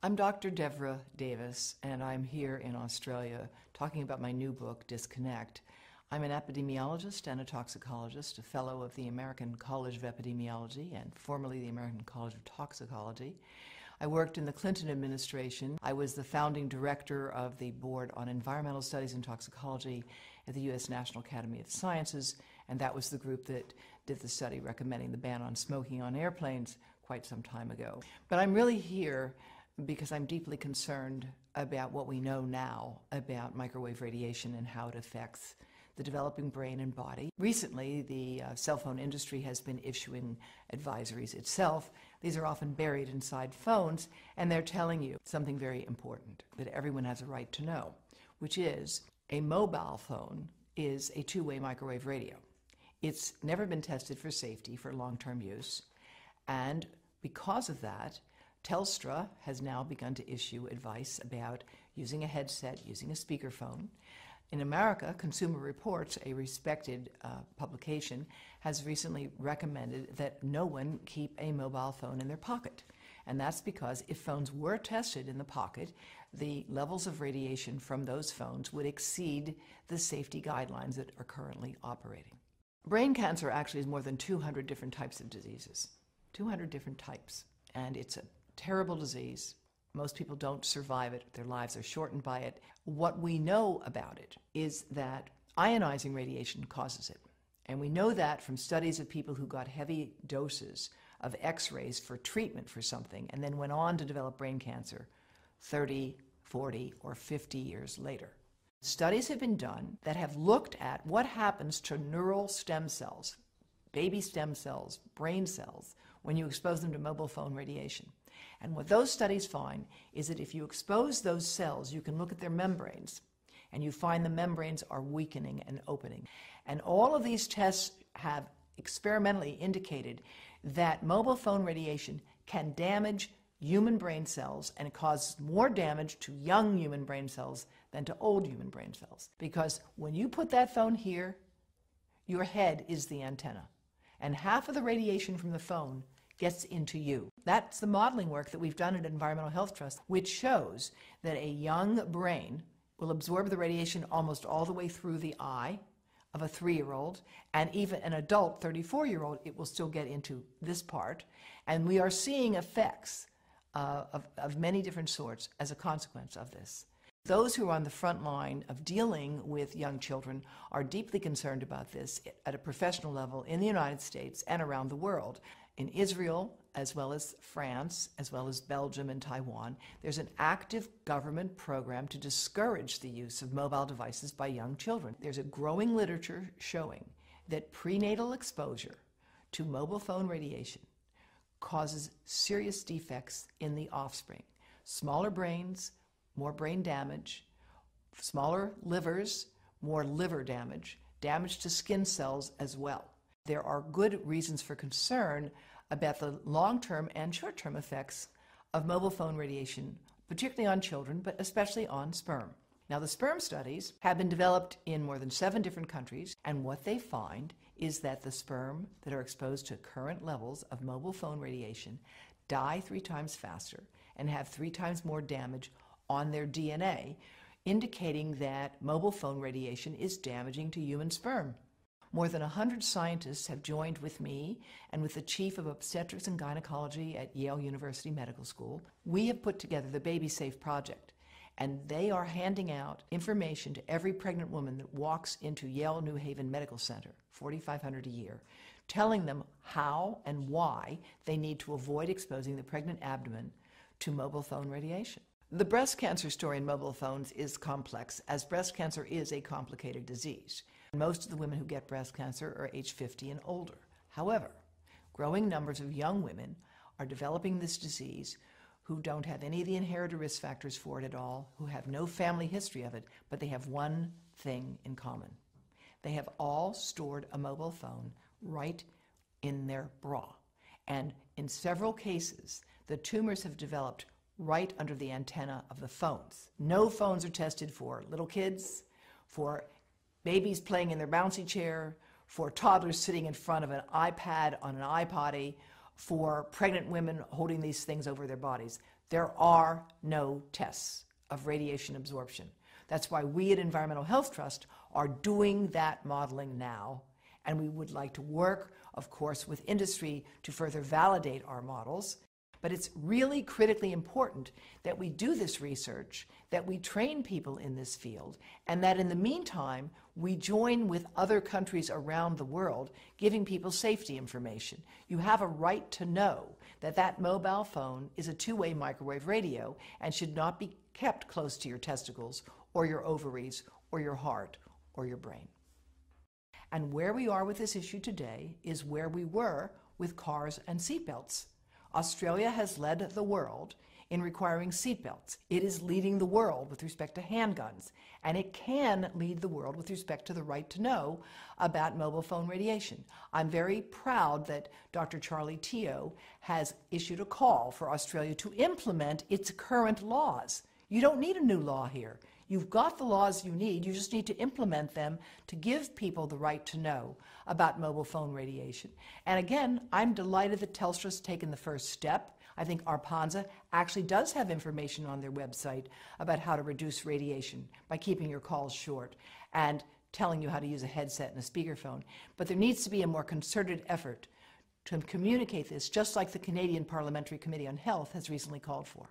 I'm Dr. Devra Davis, and I'm here in Australia talking about my new book, Disconnect. I'm an epidemiologist and a toxicologist, a fellow of the American College of Epidemiology and formerly the American College of Toxicology. I worked in the Clinton administration. I was the founding director of the Board on Environmental Studies and Toxicology at the U.S. National Academy of Sciences, and that was the group that did the study recommending the ban on smoking on airplanes quite some time ago. But I'm really here because I'm deeply concerned about what we know now about microwave radiation and how it affects the developing brain and body. Recently, the cell phone industry has been issuing advisories itself. These are often buried inside phones, and they're telling you something very important that everyone has a right to know, which is a mobile phone is a two-way microwave radio. It's never been tested for safety for long-term use, and because of that, Telstra has now begun to issue advice about using a headset, using a speakerphone. In America, Consumer Reports, a respected publication, has recently recommended that no one keep a mobile phone in their pocket. And that's because if phones were tested in the pocket, the levels of radiation from those phones would exceed the safety guidelines that are currently operating. Brain cancer actually is more than 200 different types of diseases. 200 different types. And it's a terrible disease. Most people don't survive it. Their lives are shortened by it. What we know about it is that ionizing radiation causes it. And we know that from studies of people who got heavy doses of X-rays for treatment for something and then went on to develop brain cancer 30, 40, or 50 years later. Studies have been done that have looked at what happens to neural stem cells, baby stem cells, brain cells, when you expose them to mobile phone radiation. And what those studies find is that if you expose those cells, you can look at their membranes, and you find the membranes are weakening and opening. And all of these tests have experimentally indicated that mobile phone radiation can damage human brain cells, and it causes more damage to young human brain cells than to old human brain cells. Because when you put that phone here, your head is the antenna, and half of the radiation from the phone gets into you. That's the modeling work that we've done at Environmental Health Trust, which shows that a young brain will absorb the radiation almost all the way through the eye of a 3-year-old, and even an adult 34-year-old, it will still get into this part. And we are seeing effects of many different sorts as a consequence of this. Those who are on the front line of dealing with young children are deeply concerned about this at a professional level in the United States and around the world. In Israel, as well as France, as well as Belgium and Taiwan, there's an active government program to discourage the use of mobile devices by young children. There's a growing literature showing that prenatal exposure to mobile phone radiation causes serious defects in the offspring. Smaller brains, more brain damage, smaller livers, more liver damage, damage to skin cells as well. There are good reasons for concern about the long-term and short-term effects of mobile phone radiation, particularly on children, but especially on sperm. Now, the sperm studies have been developed in more than 7 different countries, and what they find is that the sperm that are exposed to current levels of mobile phone radiation die 3 times faster and have 3 times more damage on their DNA, indicating that mobile phone radiation is damaging to human sperm. More than 100 scientists have joined with me and with the chief of obstetrics and gynecology at Yale University Medical School. We have put together the Baby Safe Project, and they are handing out information to every pregnant woman that walks into Yale New Haven Medical Center, $4,500 a year, telling them how and why they need to avoid exposing the pregnant abdomen to mobile phone radiation. The breast cancer story in mobile phones is complex, as breast cancer is a complicated disease. Most of the women who get breast cancer are age 50 and older. However, growing numbers of young women are developing this disease who don't have any of the inherited risk factors for it at all, who have no family history of it, but they have one thing in common. They have all stored a mobile phone right in their bra. And in several cases, the tumors have developed right under the antenna of the phones. No phones are tested for little kids, for babies playing in their bouncy chair, for toddlers sitting in front of an iPad on an iPotty, for pregnant women holding these things over their bodies. There are no tests of radiation absorption. That's why we at Environmental Health Trust are doing that modeling now, and we would like to work, of course, with industry to further validate our models. But it's really critically important that we do this research, that we train people in this field, and that in the meantime, we join with other countries around the world, giving people safety information. You have a right to know that that mobile phone is a two-way microwave radio and should not be kept close to your testicles or your ovaries or your heart or your brain. And where we are with this issue today is where we were with cars and seatbelts. Australia has led the world in requiring seatbelts. It is leading the world with respect to handguns, and it can lead the world with respect to the right to know about mobile phone radiation. I'm very proud that Dr. Charlie Teo has issued a call for Australia to implement its current laws. You don't need a new law here. You've got the laws you need. You just need to implement them to give people the right to know about mobile phone radiation. And again, I'm delighted that Telstra's taken the first step. I think Arpanza actually does have information on their website about how to reduce radiation by keeping your calls short and telling you how to use a headset and a speakerphone. But there needs to be a more concerted effort to communicate this, just like the Canadian Parliamentary Committee on Health has recently called for.